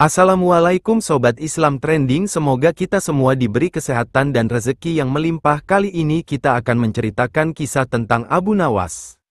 Assalamualaikum Sobat Islam Trending, semoga kita semua diberi kesehatan dan rezeki yang melimpah. Kali ini kita akan menceritakan kisah tentang Abu Nawas.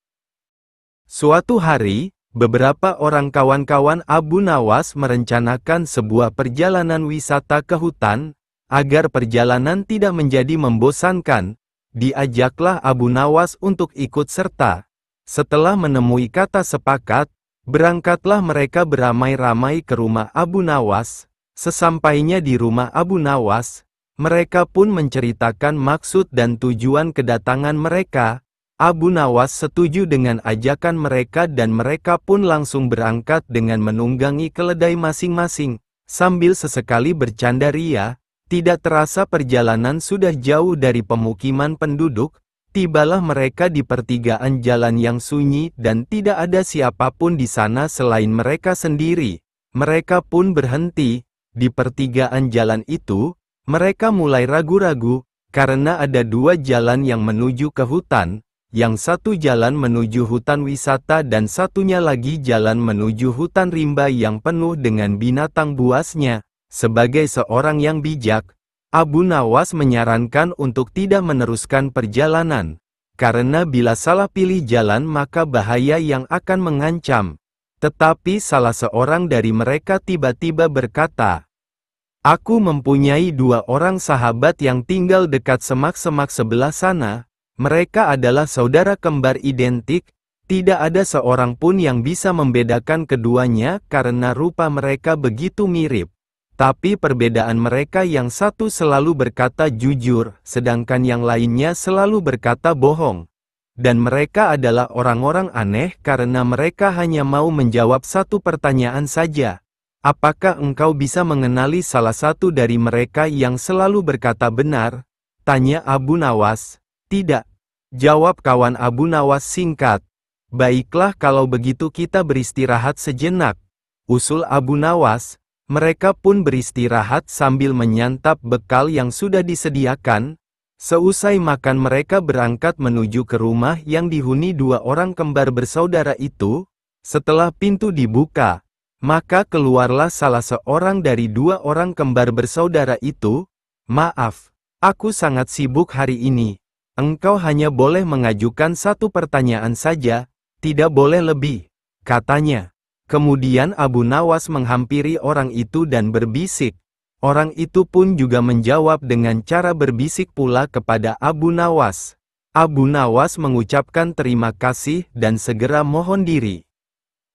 Suatu hari, beberapa orang kawan-kawan Abu Nawas merencanakan sebuah perjalanan wisata ke hutan. Agar perjalanan tidak menjadi membosankan, diajaklah Abu Nawas untuk ikut serta. Setelah menemui kata sepakat, berangkatlah mereka beramai-ramai ke rumah Abu Nawas. Sesampainya di rumah Abu Nawas, mereka pun menceritakan maksud dan tujuan kedatangan mereka. Abu Nawas setuju dengan ajakan mereka dan mereka pun langsung berangkat dengan menunggangi keledai masing-masing. Sambil sesekali bercanda ria, tidak terasa perjalanan sudah jauh dari pemukiman penduduk. Tibalah mereka di pertigaan jalan yang sunyi dan tidak ada siapapun di sana selain mereka sendiri. Mereka pun berhenti. Di pertigaan jalan itu, mereka mulai ragu-ragu, karena ada dua jalan yang menuju ke hutan. Yang satu jalan menuju hutan wisata dan satunya lagi jalan menuju hutan rimba yang penuh dengan binatang buasnya. Sebagai seorang yang bijak, Abu Nawas menyarankan untuk tidak meneruskan perjalanan, karena bila salah pilih jalan maka bahaya yang akan mengancam. Tetapi salah seorang dari mereka tiba-tiba berkata, "Aku mempunyai dua orang sahabat yang tinggal dekat semak-semak sebelah sana. Mereka adalah saudara kembar identik, tidak ada seorang pun yang bisa membedakan keduanya karena rupa mereka begitu mirip. Tapi perbedaan mereka yang satu selalu berkata jujur, sedangkan yang lainnya selalu berkata bohong. Dan mereka adalah orang-orang aneh karena mereka hanya mau menjawab satu pertanyaan saja. Apakah engkau bisa mengenali salah satu dari mereka yang selalu berkata benar?" tanya Abu Nawas. "Tidak," jawab kawan Abu Nawas singkat. "Baiklah kalau begitu kita beristirahat sejenak," usul Abu Nawas. Mereka pun beristirahat sambil menyantap bekal yang sudah disediakan. Seusai makan mereka berangkat menuju ke rumah yang dihuni dua orang kembar bersaudara itu. Setelah pintu dibuka, maka keluarlah salah seorang dari dua orang kembar bersaudara itu. "Maaf, aku sangat sibuk hari ini. Engkau hanya boleh mengajukan satu pertanyaan saja, tidak boleh lebih," katanya. Kemudian Abu Nawas menghampiri orang itu dan berbisik. Orang itu pun juga menjawab dengan cara berbisik pula kepada Abu Nawas. Abu Nawas mengucapkan terima kasih dan segera mohon diri.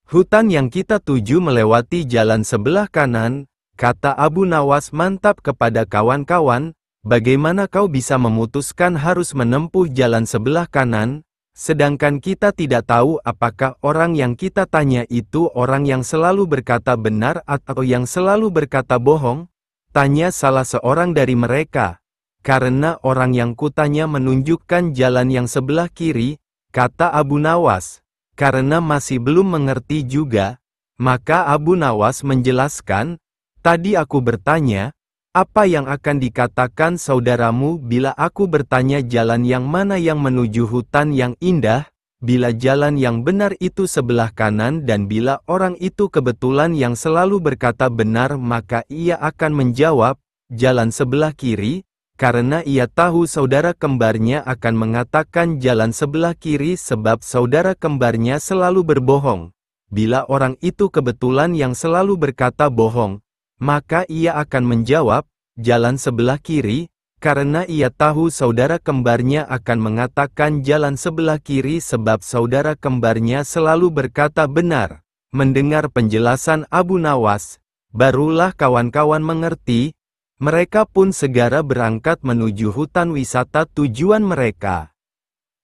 "Hutan yang kita tuju melewati jalan sebelah kanan," kata Abu Nawas mantap kepada kawan-kawan. "Bagaimana kau bisa memutuskan harus menempuh jalan sebelah kanan? Sedangkan kita tidak tahu apakah orang yang kita tanya itu orang yang selalu berkata benar atau yang selalu berkata bohong?" tanya salah seorang dari mereka. "Karena orang yang kutanya menunjukkan jalan yang sebelah kiri," kata Abu Nawas. Karena masih belum mengerti juga, maka Abu Nawas menjelaskan, "Tadi aku bertanya, apa yang akan dikatakan saudaramu bila aku bertanya jalan yang mana yang menuju hutan yang indah? Bila jalan yang benar itu sebelah kanan dan bila orang itu kebetulan yang selalu berkata benar maka ia akan menjawab, jalan sebelah kiri, karena ia tahu saudara kembarnya akan mengatakan jalan sebelah kiri sebab saudara kembarnya selalu berbohong. Bila orang itu kebetulan yang selalu berkata bohong, maka ia akan menjawab, jalan sebelah kiri, karena ia tahu saudara kembarnya akan mengatakan jalan sebelah kiri sebab saudara kembarnya selalu berkata benar." Mendengar penjelasan Abu Nawas, barulah kawan-kawan mengerti. Mereka pun segera berangkat menuju hutan wisata tujuan mereka.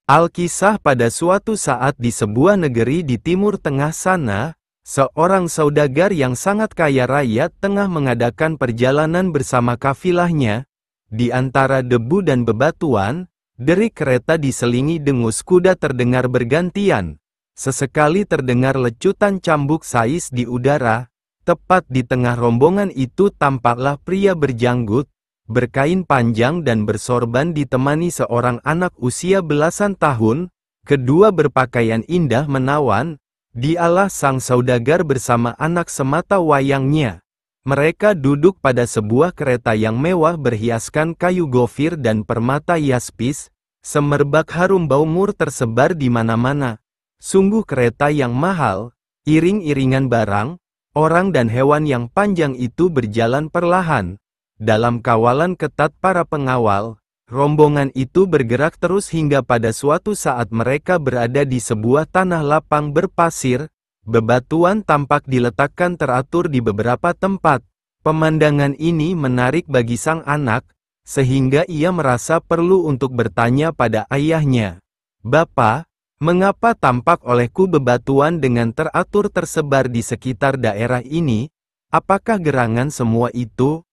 Alkisah, pada suatu saat di sebuah negeri di timur tengah sana, seorang saudagar yang sangat kaya raya tengah mengadakan perjalanan bersama kafilahnya. Di antara debu dan bebatuan, derik kereta diselingi dengus kuda terdengar bergantian. Sesekali terdengar lecutan cambuk sais di udara. Tepat di tengah rombongan itu tampaklah pria berjanggut, berkain panjang dan bersorban ditemani seorang anak usia belasan tahun. Kedua berpakaian indah menawan. Dialah sang saudagar bersama anak semata wayangnya. Mereka duduk pada sebuah kereta yang mewah berhiaskan kayu gofir dan permata yaspis, semerbak harum bau mur tersebar di mana-mana. Sungguh kereta yang mahal, iring-iringan barang, orang dan hewan yang panjang itu berjalan perlahan. Dalam kawalan ketat para pengawal, rombongan itu bergerak terus hingga pada suatu saat mereka berada di sebuah tanah lapang berpasir. Bebatuan tampak diletakkan teratur di beberapa tempat. Pemandangan ini menarik bagi sang anak, sehingga ia merasa perlu untuk bertanya pada ayahnya. "Bapa, mengapa tampak olehku bebatuan dengan teratur tersebar di sekitar daerah ini? Apakah gerangan semua itu?"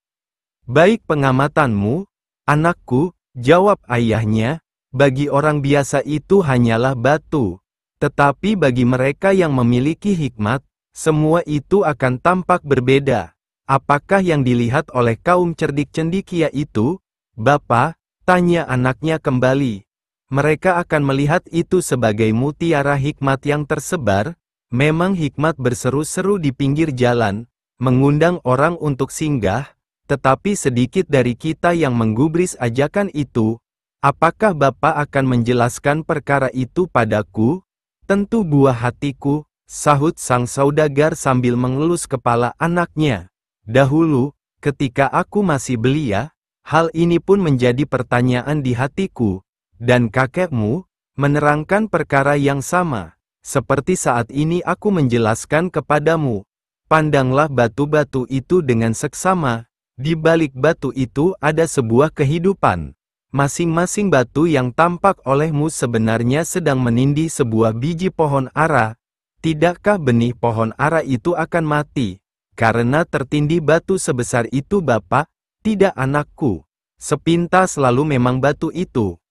"Baik pengamatanmu, anakku," jawab ayahnya, "bagi orang biasa itu hanyalah batu. Tetapi bagi mereka yang memiliki hikmat, semua itu akan tampak berbeda." "Apakah yang dilihat oleh kaum cerdik cendekia itu, Bapa?" tanya anaknya kembali. "Mereka akan melihat itu sebagai mutiara hikmat yang tersebar. Memang hikmat berseru-seru di pinggir jalan, mengundang orang untuk singgah, tetapi sedikit dari kita yang menggubris ajakan itu. Apakah Bapa akan menjelaskan perkara itu padaku?" "Tentu buah hatiku," sahut sang saudagar sambil mengelus kepala anaknya. "Dahulu, ketika aku masih belia, hal ini pun menjadi pertanyaan di hatiku, dan kakekmu menerangkan perkara yang sama. Seperti saat ini aku menjelaskan kepadamu. Pandanglah batu-batu itu dengan seksama, di balik batu itu ada sebuah kehidupan. Masing-masing batu yang tampak olehmu sebenarnya sedang menindih sebuah biji pohon ara. Tidakkah benih pohon ara itu akan mati karena tertindih batu sebesar itu, Bapa?" "Tidak anakku. Sepintas lalu memang batu itu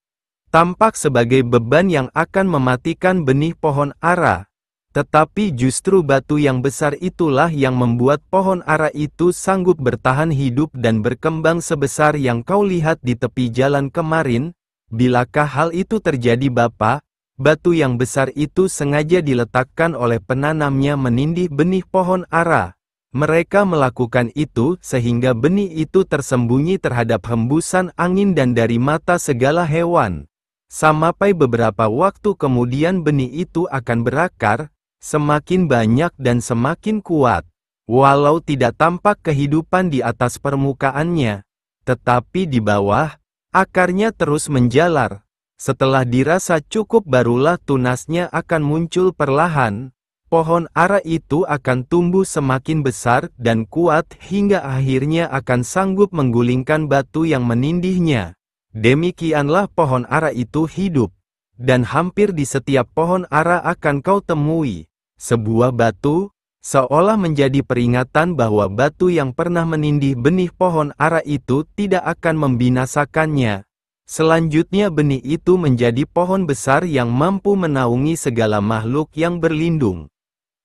tampak sebagai beban yang akan mematikan benih pohon ara. Tetapi justru batu yang besar itulah yang membuat pohon ara itu sanggup bertahan hidup dan berkembang sebesar yang kau lihat di tepi jalan kemarin. Bilakah hal itu terjadi, Bapa? Batu yang besar itu sengaja diletakkan oleh penanamnya menindih benih pohon ara. Mereka melakukan itu sehingga benih itu tersembunyi terhadap hembusan angin dan dari mata segala hewan. Sampai beberapa waktu kemudian benih itu akan berakar, semakin banyak dan semakin kuat. Walau tidak tampak kehidupan di atas permukaannya, tetapi di bawah, akarnya terus menjalar. Setelah dirasa cukup barulah tunasnya akan muncul perlahan. Pohon ara itu akan tumbuh semakin besar dan kuat hingga akhirnya akan sanggup menggulingkan batu yang menindihnya. Demikianlah pohon ara itu hidup. Dan hampir di setiap pohon ara akan kau temui sebuah batu, seolah menjadi peringatan bahwa batu yang pernah menindih benih pohon ara itu tidak akan membinasakannya. Selanjutnya benih itu menjadi pohon besar yang mampu menaungi segala makhluk yang berlindung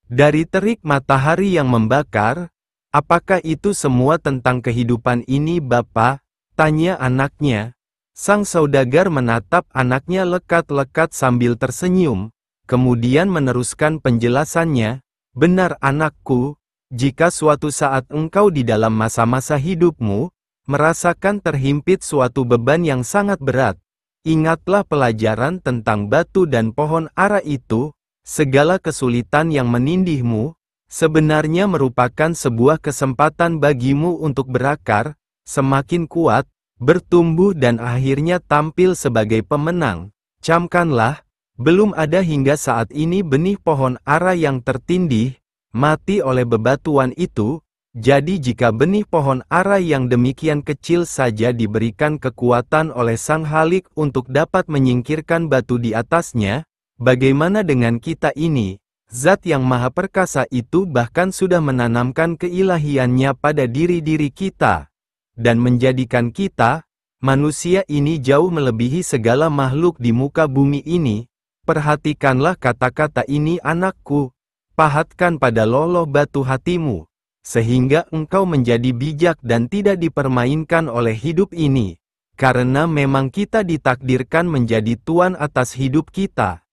dari terik matahari yang membakar. "Apakah itu semua tentang kehidupan ini, Bapa?" tanya anaknya. Sang saudagar menatap anaknya lekat-lekat sambil tersenyum, kemudian meneruskan penjelasannya. "Benar anakku, jika suatu saat engkau di dalam masa-masa hidupmu, merasakan terhimpit suatu beban yang sangat berat, ingatlah pelajaran tentang batu dan pohon ara itu. Segala kesulitan yang menindihmu, sebenarnya merupakan sebuah kesempatan bagimu untuk berakar, semakin kuat, bertumbuh dan akhirnya tampil sebagai pemenang. Camkanlah, belum ada hingga saat ini benih pohon ara yang tertindih, mati oleh bebatuan itu. Jadi jika benih pohon ara yang demikian kecil saja diberikan kekuatan oleh Sang Khalik untuk dapat menyingkirkan batu di atasnya, bagaimana dengan kita ini? Zat yang Maha Perkasa itu bahkan sudah menanamkan keilahiannya pada diri-diri kita, dan menjadikan kita, manusia ini jauh melebihi segala makhluk di muka bumi ini. Perhatikanlah kata-kata ini anakku, pahatkan pada loloh batu hatimu, sehingga engkau menjadi bijak dan tidak dipermainkan oleh hidup ini, karena memang kita ditakdirkan menjadi tuan atas hidup kita."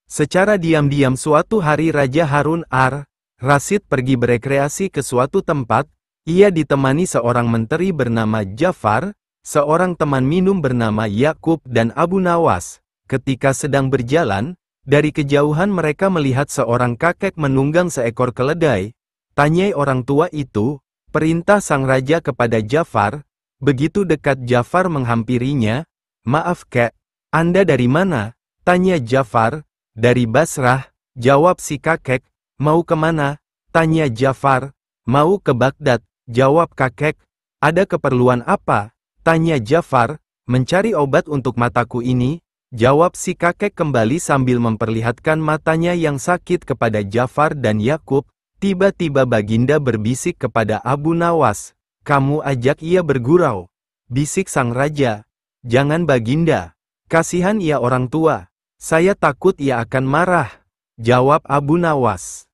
Secara diam-diam suatu hari Raja Harun ar-Rasyid pergi berekreasi ke suatu tempat. Ia ditemani seorang menteri bernama Ja'far, seorang teman minum bernama Yakub dan Abu Nawas. Ketika sedang berjalan, dari kejauhan mereka melihat seorang kakek menunggang seekor keledai. Tanyai orang tua itu, perintah sang raja kepada Ja'far. Begitu dekat Ja'far menghampirinya, "Maaf kek, Anda dari mana?" tanya Ja'far. "Dari Basrah," jawab si kakek. "Mau kemana?" tanya Ja'far. "Mau ke Baghdad," jawab kakek. "Ada keperluan apa?" tanya Ja'far. "Mencari obat untuk mataku ini," jawab si kakek kembali sambil memperlihatkan matanya yang sakit kepada Ja'far dan Yakub. Tiba-tiba Baginda berbisik kepada Abu Nawas. "Kamu ajak ia bergurau," bisik sang raja. "Jangan Baginda. Kasihan ia orang tua. Saya takut ia akan marah," jawab Abu Nawas.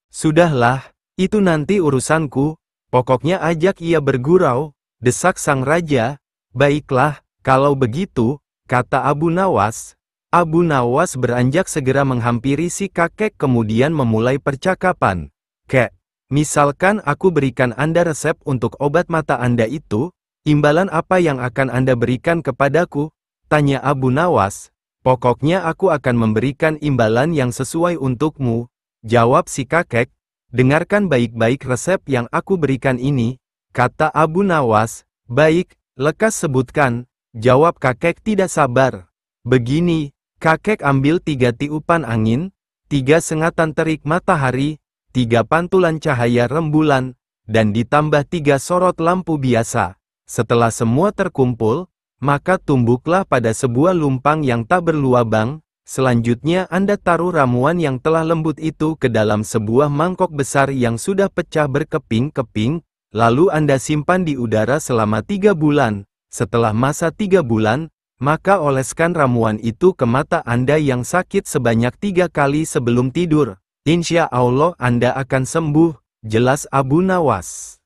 "Sudahlah, itu nanti urusanku. Pokoknya ajak ia bergurau," desak sang raja. "Baiklah, kalau begitu," kata Abu Nawas. Abu Nawas beranjak segera menghampiri si kakek kemudian memulai percakapan. "Kek, misalkan aku berikan Anda resep untuk obat mata Anda itu, imbalan apa yang akan Anda berikan kepadaku?" tanya Abu Nawas. "Pokoknya aku akan memberikan imbalan yang sesuai untukmu," jawab si kakek. "Dengarkan baik-baik resep yang aku berikan ini," kata Abu Nawas. "Baik, lekas sebutkan," jawab kakek tidak sabar. "Begini, kakek ambil 3 tiupan angin, 3 sengatan terik matahari, 3 pantulan cahaya rembulan, dan ditambah 3 sorot lampu biasa. Setelah semua terkumpul, maka tumbuklah pada sebuah lumpang yang tak berluabang. Selanjutnya Anda taruh ramuan yang telah lembut itu ke dalam sebuah mangkok besar yang sudah pecah berkeping-keping, lalu Anda simpan di udara selama 3 bulan. Setelah masa 3 bulan, maka oleskan ramuan itu ke mata Anda yang sakit sebanyak 3 kali sebelum tidur. Insya Allah Anda akan sembuh," jelas Abu Nawas.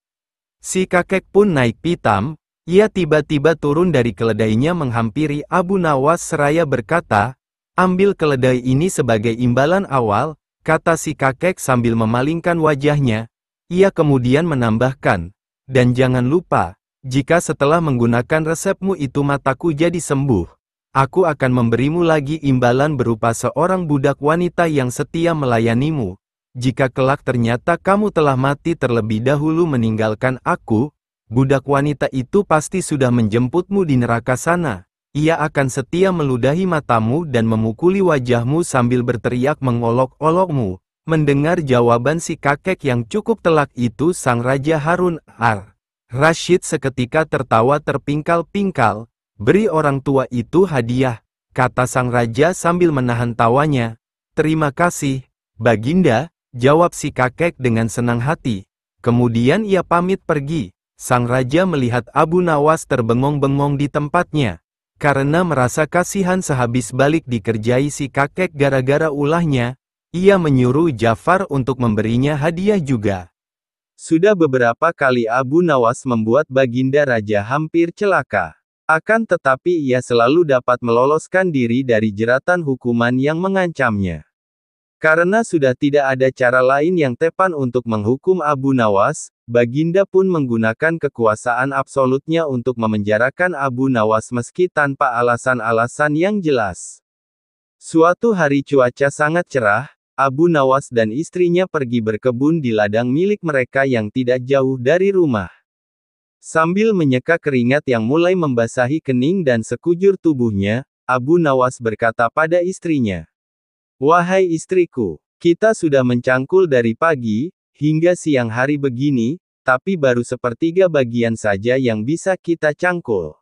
Si kakek pun naik pitam. Ia tiba-tiba turun dari keledainya menghampiri Abu Nawas seraya berkata, "Ambil keledai ini sebagai imbalan awal," kata si kakek sambil memalingkan wajahnya. Ia kemudian menambahkan, "Dan jangan lupa, jika setelah menggunakan resepmu itu mataku jadi sembuh, aku akan memberimu lagi imbalan berupa seorang budak wanita yang setia melayanimu. Jika kelak ternyata kamu telah mati terlebih dahulu meninggalkan aku, budak wanita itu pasti sudah menjemputmu di neraka sana. Ia akan setia meludahi matamu dan memukuli wajahmu sambil berteriak mengolok-olokmu." Mendengar jawaban si kakek yang cukup telak itu, sang Raja Harun ar-Rasyid seketika tertawa terpingkal-pingkal. "Beri orang tua itu hadiah," kata sang raja sambil menahan tawanya. "Terima kasih, Baginda," jawab si kakek dengan senang hati. Kemudian ia pamit pergi. Sang raja melihat Abu Nawas terbengong-bengong di tempatnya. Karena merasa kasihan sehabis balik dikerjai si kakek gara-gara ulahnya, ia menyuruh Ja'far untuk memberinya hadiah juga. Sudah beberapa kali Abu Nawas membuat Baginda Raja hampir celaka. Akan tetapi ia selalu dapat meloloskan diri dari jeratan hukuman yang mengancamnya. Karena sudah tidak ada cara lain yang tepat untuk menghukum Abu Nawas, Baginda pun menggunakan kekuasaan absolutnya untuk memenjarakan Abu Nawas meski tanpa alasan-alasan yang jelas. Suatu hari cuaca sangat cerah, Abu Nawas dan istrinya pergi berkebun di ladang milik mereka yang tidak jauh dari rumah. Sambil menyeka keringat yang mulai membasahi kening dan sekujur tubuhnya, Abu Nawas berkata pada istrinya, "Wahai istriku, kita sudah mencangkul dari pagi hingga siang hari begini, tapi baru sepertiga bagian saja yang bisa kita cangkul."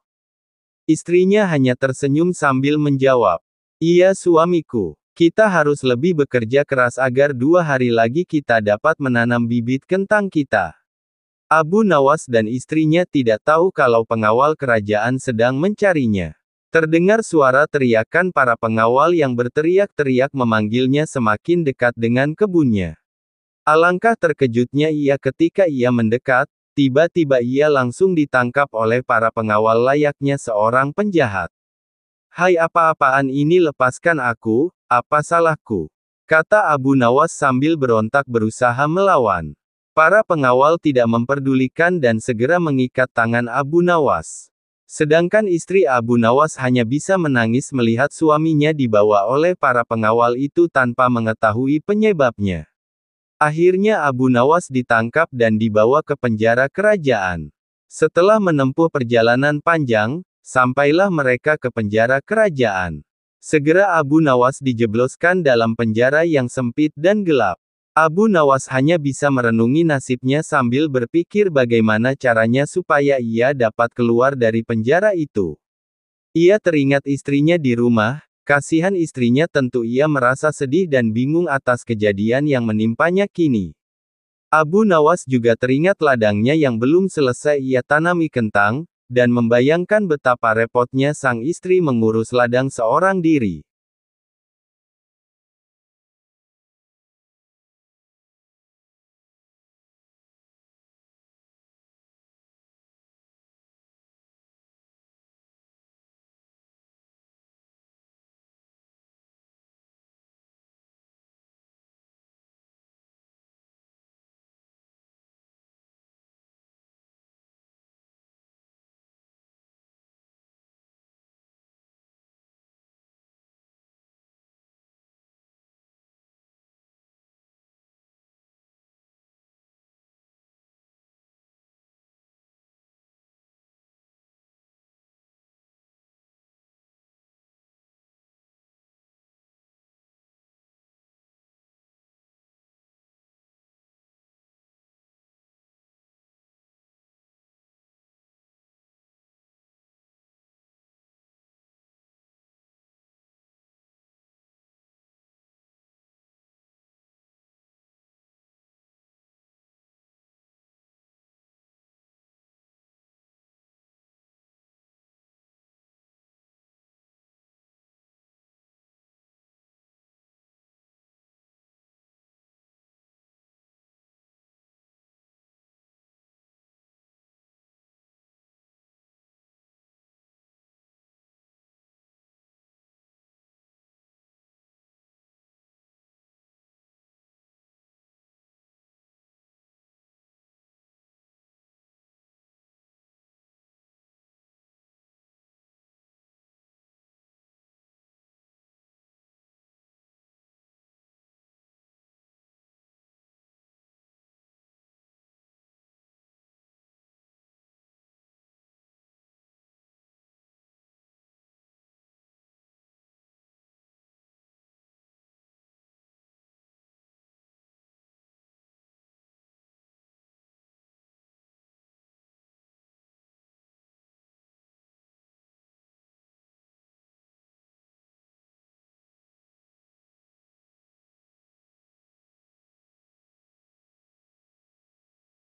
Istrinya hanya tersenyum sambil menjawab, "Iya suamiku, kita harus lebih bekerja keras agar 2 hari lagi kita dapat menanam bibit kentang kita." Abu Nawas dan istrinya tidak tahu kalau pengawal kerajaan sedang mencarinya. Terdengar suara teriakan para pengawal yang berteriak-teriak memanggilnya semakin dekat dengan kebunnya. Alangkah terkejutnya ia ketika ia mendekat, tiba-tiba ia langsung ditangkap oleh para pengawal layaknya seorang penjahat. "Hai apa-apaan ini, lepaskan aku, apa salahku?" kata Abu Nawas sambil berontak berusaha melawan. Para pengawal tidak memperdulikan dan segera mengikat tangan Abu Nawas. Sedangkan istri Abu Nawas hanya bisa menangis melihat suaminya dibawa oleh para pengawal itu tanpa mengetahui penyebabnya. Akhirnya Abu Nawas ditangkap dan dibawa ke penjara kerajaan. Setelah menempuh perjalanan panjang, sampailah mereka ke penjara kerajaan. Segera Abu Nawas dijebloskan dalam penjara yang sempit dan gelap. Abu Nawas hanya bisa merenungi nasibnya sambil berpikir bagaimana caranya supaya ia dapat keluar dari penjara itu. Ia teringat istrinya di rumah, kasihan istrinya tentu ia merasa sedih dan bingung atas kejadian yang menimpanya kini. Abu Nawas juga teringat ladangnya yang belum selesai ia tanami kentang, dan membayangkan betapa repotnya sang istri mengurus ladang seorang diri.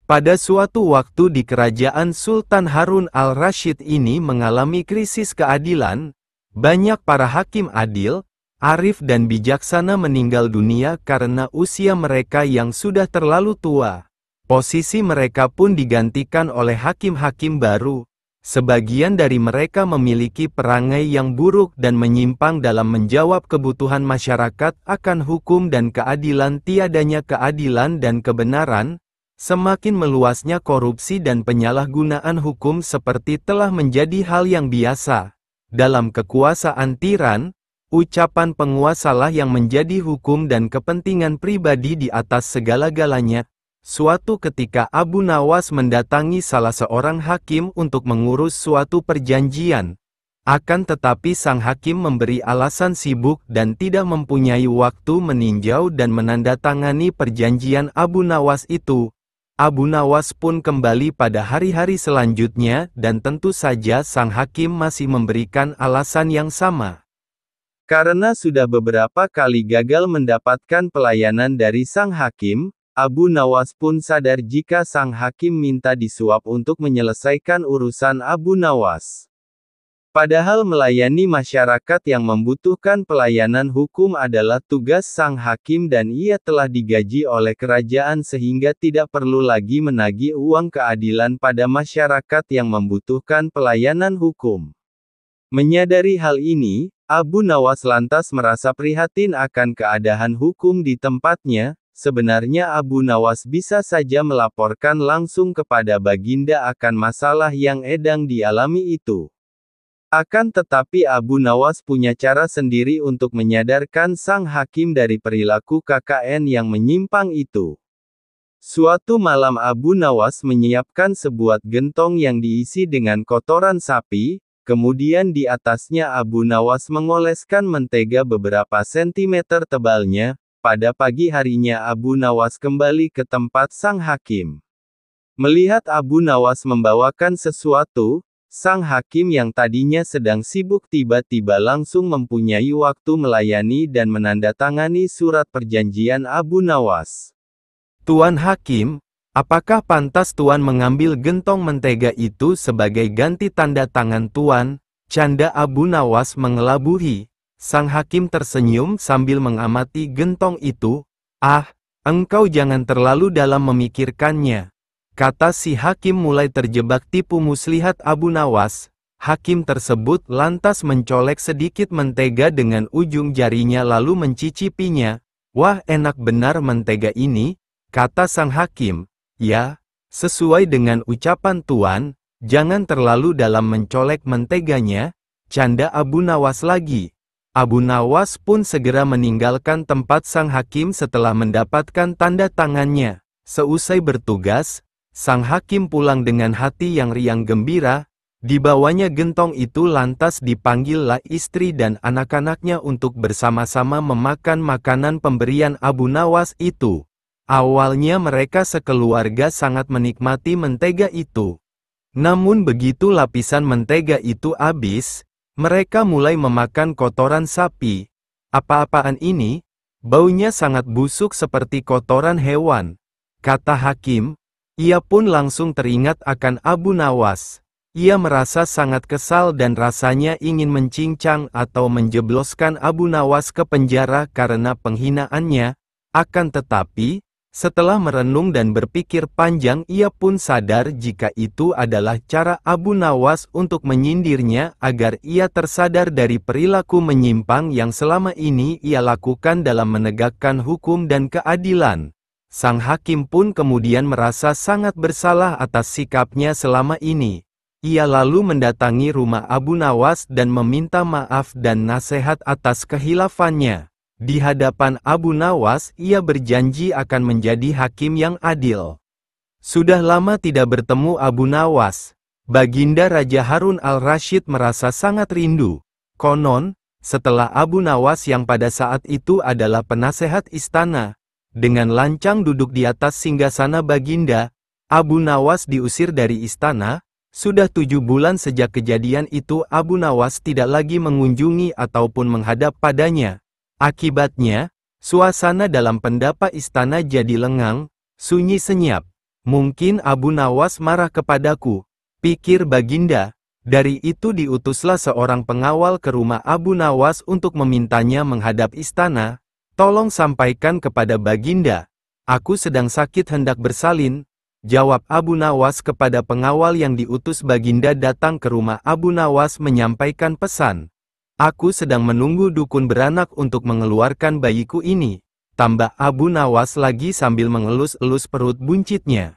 Pada suatu waktu di kerajaan Sultan Harun al-Rasyid ini mengalami krisis keadilan, banyak para hakim adil, arif dan bijaksana meninggal dunia karena usia mereka yang sudah terlalu tua. Posisi mereka pun digantikan oleh hakim-hakim baru. Sebagian dari mereka memiliki perangai yang buruk dan menyimpang dalam menjawab kebutuhan masyarakat akan hukum dan keadilan. Tiadanya keadilan dan kebenaran, semakin meluasnya korupsi dan penyalahgunaan hukum seperti telah menjadi hal yang biasa. Dalam kekuasaan tiran, ucapan penguasalah yang menjadi hukum dan kepentingan pribadi di atas segala-galanya. Suatu ketika Abu Nawas mendatangi salah seorang hakim untuk mengurus suatu perjanjian. Akan tetapi sang hakim memberi alasan sibuk dan tidak mempunyai waktu meninjau dan menandatangani perjanjian Abu Nawas itu. Abu Nawas pun kembali pada hari-hari selanjutnya dan tentu saja sang hakim masih memberikan alasan yang sama. Karena sudah beberapa kali gagal mendapatkan pelayanan dari sang hakim, Abu Nawas pun sadar jika sang hakim minta disuap untuk menyelesaikan urusan Abu Nawas. Padahal melayani masyarakat yang membutuhkan pelayanan hukum adalah tugas sang hakim dan ia telah digaji oleh kerajaan sehingga tidak perlu lagi menagih uang keadilan pada masyarakat yang membutuhkan pelayanan hukum. Menyadari hal ini, Abu Nawas lantas merasa prihatin akan keadaan hukum di tempatnya. sebenarnya Abu Nawas bisa saja melaporkan langsung kepada Baginda akan masalah yang edang dialami itu. Akan tetapi Abu Nawas punya cara sendiri untuk menyadarkan sang hakim dari perilaku KKN yang menyimpang itu. Suatu malam Abu Nawas menyiapkan sebuah gentong yang diisi dengan kotoran sapi, kemudian di atasnya Abu Nawas mengoleskan mentega beberapa sentimeter tebalnya. Pada pagi harinya Abu Nawas kembali ke tempat sang hakim. Melihat Abu Nawas membawakan sesuatu, sang hakim yang tadinya sedang sibuk tiba-tiba langsung mempunyai waktu melayani dan menandatangani surat perjanjian Abu Nawas. Tuan Hakim, apakah pantas Tuan mengambil gentong mentega itu sebagai ganti tanda tangan Tuan? Canda Abu Nawas mengelabui. Sang hakim tersenyum sambil mengamati gentong itu. Ah, engkau jangan terlalu dalam memikirkannya, kata si hakim mulai terjebak tipu muslihat Abu Nawas. Hakim tersebut lantas mencolek sedikit mentega dengan ujung jarinya lalu mencicipinya. Wah, enak benar mentega ini, kata sang hakim. Ya, sesuai dengan ucapan Tuan, jangan terlalu dalam mencolek menteganya, canda Abu Nawas lagi. Abu Nawas pun segera meninggalkan tempat sang hakim setelah mendapatkan tanda tangannya. Seusai bertugas, sang hakim pulang dengan hati yang riang gembira. Dibawanya gentong itu lantas dipanggillah istri dan anak-anaknya untuk bersama-sama memakan makanan pemberian Abu Nawas itu. Awalnya mereka sekeluarga sangat menikmati mentega itu. Namun begitu lapisan mentega itu habis, mereka mulai memakan kotoran sapi. Apa-apaan ini? Baunya sangat busuk seperti kotoran hewan, kata hakim. Ia pun langsung teringat akan Abu Nawas. Ia merasa sangat kesal dan rasanya ingin mencincang atau menjebloskan Abu Nawas ke penjara karena penghinaannya. Akan tetapi, setelah merenung dan berpikir panjang ia pun sadar jika itu adalah cara Abu Nawas untuk menyindirnya agar ia tersadar dari perilaku menyimpang yang selama ini ia lakukan dalam menegakkan hukum dan keadilan. Sang hakim pun kemudian merasa sangat bersalah atas sikapnya selama ini. Ia lalu mendatangi rumah Abu Nawas dan meminta maaf dan nasihat atas kehilafannya. Di hadapan Abu Nawas, ia berjanji akan menjadi hakim yang adil. Sudah lama tidak bertemu Abu Nawas. Baginda Raja Harun al-Rashid merasa sangat rindu. Konon, setelah Abu Nawas yang pada saat itu adalah penasehat istana, dengan lancang duduk di atas singgasana Baginda, Abu Nawas diusir dari istana. Sudah 7 bulan sejak kejadian itu Abu Nawas tidak lagi mengunjungi ataupun menghadap padanya. Akibatnya, suasana dalam pendapa istana jadi lengang, sunyi senyap. Mungkin Abu Nawas marah kepadaku, pikir Baginda. Dari itu diutuslah seorang pengawal ke rumah Abu Nawas untuk memintanya menghadap istana. Tolong sampaikan kepada Baginda, aku sedang sakit hendak bersalin. Jawab Abu Nawas kepada pengawal yang diutus. Baginda datang ke rumah Abu Nawas menyampaikan pesan. Aku sedang menunggu dukun beranak untuk mengeluarkan bayiku ini, tambah Abu Nawas lagi sambil mengelus-elus perut buncitnya.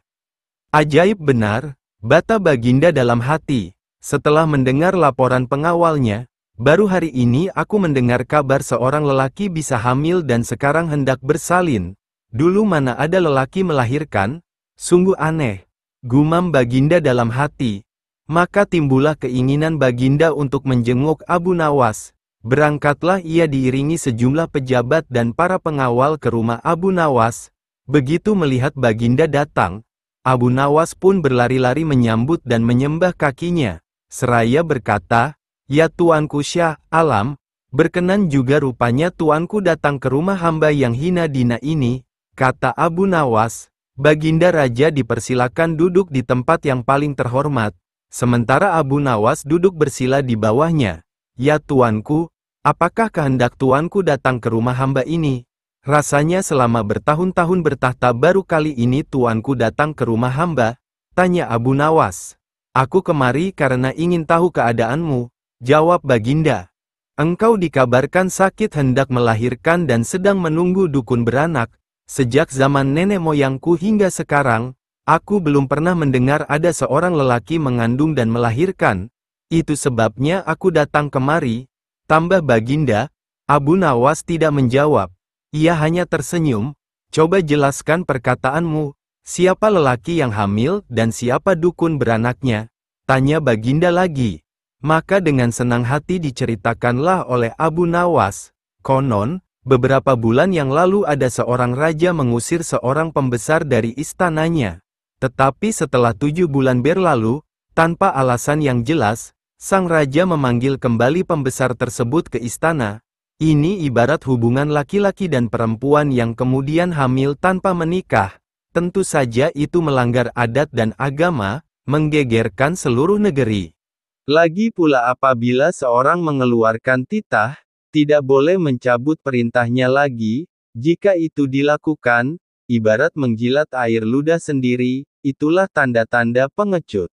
Ajaib benar, bata Baginda dalam hati. Setelah mendengar laporan pengawalnya, baru hari ini aku mendengar kabar seorang lelaki bisa hamil dan sekarang hendak bersalin. Dulu mana ada lelaki melahirkan? Sungguh aneh, gumam Baginda dalam hati. Maka timbullah keinginan Baginda untuk menjenguk Abu Nawas. Berangkatlah ia diiringi sejumlah pejabat dan para pengawal ke rumah Abu Nawas. Begitu melihat Baginda datang, Abu Nawas pun berlari-lari menyambut dan menyembah kakinya. Seraya berkata, "Ya Tuanku Syah Alam, berkenan juga rupanya Tuanku datang ke rumah hamba yang hina dina ini," kata Abu Nawas. Baginda Raja dipersilakan duduk di tempat yang paling terhormat. Sementara Abu Nawas duduk bersila di bawahnya. "Ya Tuanku, apakah kehendak Tuanku datang ke rumah hamba ini? Rasanya selama bertahun-tahun bertahta baru kali ini Tuanku datang ke rumah hamba," tanya Abu Nawas. "Aku kemari karena ingin tahu keadaanmu," jawab Baginda. "Engkau dikabarkan sakit hendak melahirkan dan sedang menunggu dukun beranak. Sejak zaman nenek moyangku hingga sekarang, aku belum pernah mendengar ada seorang lelaki mengandung dan melahirkan. Itu sebabnya aku datang kemari, tambah Baginda. Abu Nawas tidak menjawab. Ia hanya tersenyum. Coba jelaskan perkataanmu. Siapa lelaki yang hamil dan siapa dukun beranaknya? Tanya Baginda lagi. Maka dengan senang hati diceritakanlah oleh Abu Nawas. Konon, beberapa bulan yang lalu ada seorang raja mengusir seorang pembesar dari istananya. Tetapi setelah 7 bulan berlalu, tanpa alasan yang jelas, sang raja memanggil kembali pembesar tersebut ke istana. Ini ibarat hubungan laki-laki dan perempuan yang kemudian hamil tanpa menikah. Tentu saja itu melanggar adat dan agama, menggegerkan seluruh negeri. Lagi pula apabila seorang mengeluarkan titah, tidak boleh mencabut perintahnya lagi. Jika itu dilakukan, ibarat menjilat air ludah sendiri, itulah tanda-tanda pengecut.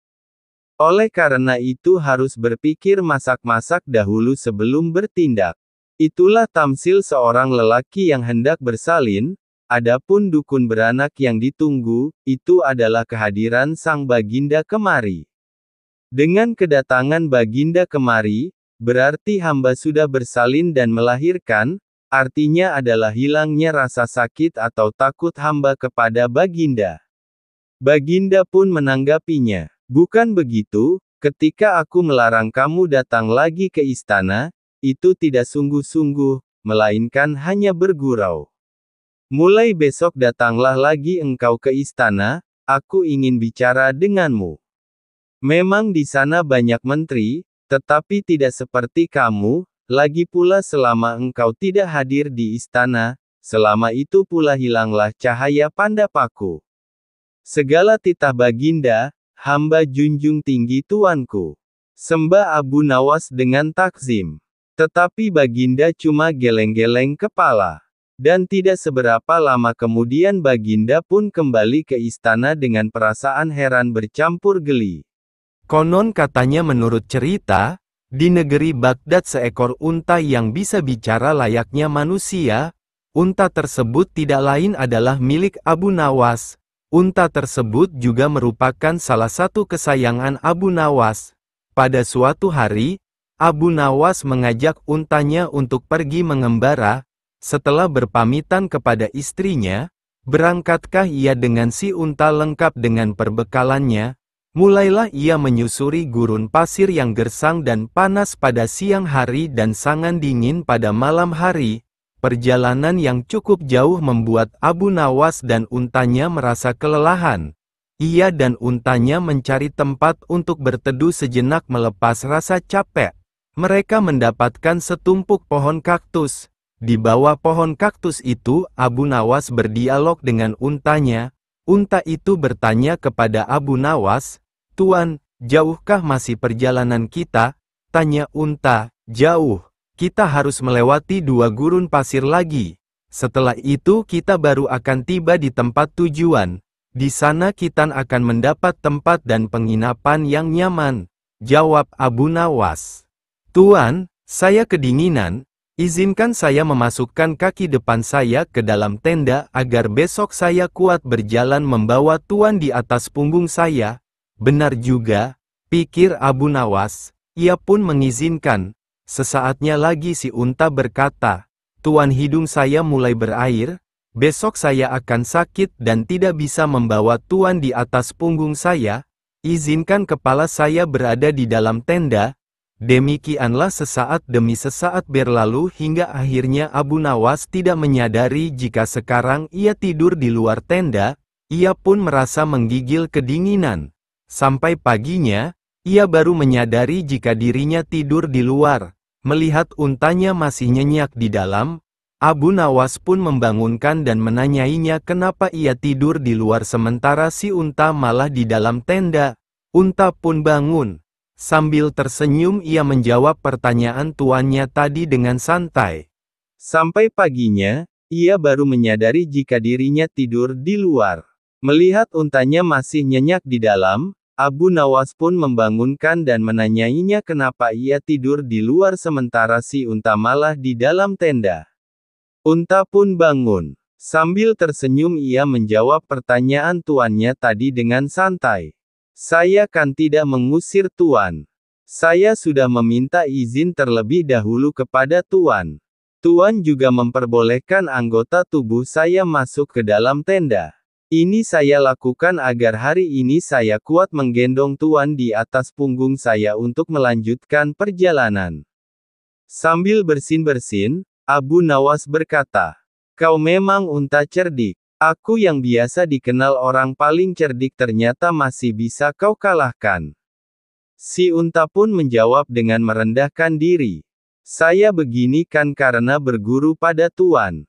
Oleh karena itu harus berpikir masak-masak dahulu sebelum bertindak. Itulah tamsil seorang lelaki yang hendak bersalin. Adapun dukun beranak yang ditunggu, itu adalah kehadiran sang Baginda kemari. Dengan kedatangan Baginda kemari, berarti hamba sudah bersalin dan melahirkan, artinya adalah hilangnya rasa sakit atau takut hamba kepada Baginda. Baginda pun menanggapinya. Bukan begitu, ketika aku melarang kamu datang lagi ke istana, itu tidak sungguh-sungguh, melainkan hanya bergurau. Mulai besok datanglah lagi engkau ke istana, aku ingin bicara denganmu. Memang di sana banyak menteri, tetapi tidak seperti kamu, lagi pula selama engkau tidak hadir di istana, selama itu pula hilanglah cahaya pandapaku. Segala titah Baginda, hamba junjung tinggi tuanku. Sembah Abu Nawas dengan takzim. Tetapi Baginda cuma geleng-geleng kepala. Dan tidak seberapa lama kemudian Baginda pun kembali ke istana dengan perasaan heran bercampur geli. Konon katanya menurut cerita, di negeri Baghdad seekor unta yang bisa bicara layaknya manusia. Unta tersebut tidak lain adalah milik Abu Nawas. Unta tersebut juga merupakan salah satu kesayangan Abu Nawas. Pada suatu hari, Abu Nawas mengajak untanya untuk pergi mengembara. Setelah berpamitan kepada istrinya, berangkatkah ia dengan si unta lengkap dengan perbekalannya? Mulailah ia menyusuri gurun pasir yang gersang dan panas pada siang hari dan sangat dingin pada malam hari. Perjalanan yang cukup jauh membuat Abu Nawas dan untanya merasa kelelahan. Ia dan untanya mencari tempat untuk berteduh sejenak melepas rasa capek. Mereka mendapatkan setumpuk pohon kaktus. Di bawah pohon kaktus itu, Abu Nawas berdialog dengan untanya. Unta itu bertanya kepada Abu Nawas, "Tuan, jauhkah masih perjalanan kita?" Tanya unta, "Jauh. Kita harus melewati 2 gurun pasir lagi. Setelah itu kita baru akan tiba di tempat tujuan. Di sana kita akan mendapat tempat dan penginapan yang nyaman." Jawab Abu Nawas, "Tuan, saya kedinginan. Izinkan saya memasukkan kaki depan saya ke dalam tenda agar besok saya kuat berjalan membawa Tuan di atas punggung saya." Benar juga, pikir Abu Nawas. Ia pun mengizinkan. Sesaatnya lagi si unta berkata, "Tuan, hidung saya mulai berair. Besok saya akan sakit dan tidak bisa membawa Tuan di atas punggung saya. Izinkan kepala saya berada di dalam tenda." Demikianlah sesaat demi sesaat berlalu hingga akhirnya Abu Nawas tidak menyadari jika sekarang ia tidur di luar tenda. Ia pun merasa menggigil kedinginan. Sampai paginya, ia baru menyadari jika dirinya tidur di luar. Melihat untanya masih nyenyak di dalam, Abu Nawas pun membangunkan dan menanyainya kenapa ia tidur di luar sementara si unta malah di dalam tenda. Unta pun bangun. Sambil tersenyum ia menjawab pertanyaan tuannya tadi dengan santai. Sampai paginya, ia baru menyadari jika dirinya tidur di luar. Melihat untanya masih nyenyak di dalam, Abu Nawas pun membangunkan dan menanyainya kenapa ia tidur di luar sementara si unta malah di dalam tenda. Unta pun bangun. Sambil tersenyum ia menjawab pertanyaan tuannya tadi dengan santai. Saya kan tidak mengusir Tuan. Saya sudah meminta izin terlebih dahulu kepada Tuan. Tuan juga memperbolehkan anggota tubuh saya masuk ke dalam tenda. Ini saya lakukan agar hari ini saya kuat menggendong Tuan di atas punggung saya untuk melanjutkan perjalanan. Sambil bersin-bersin, Abu Nawas berkata, "Kau memang unta cerdik. Aku yang biasa dikenal orang paling cerdik ternyata masih bisa kau kalahkan." Si unta pun menjawab dengan merendahkan diri. Saya begini kan karena berguru pada Tuan.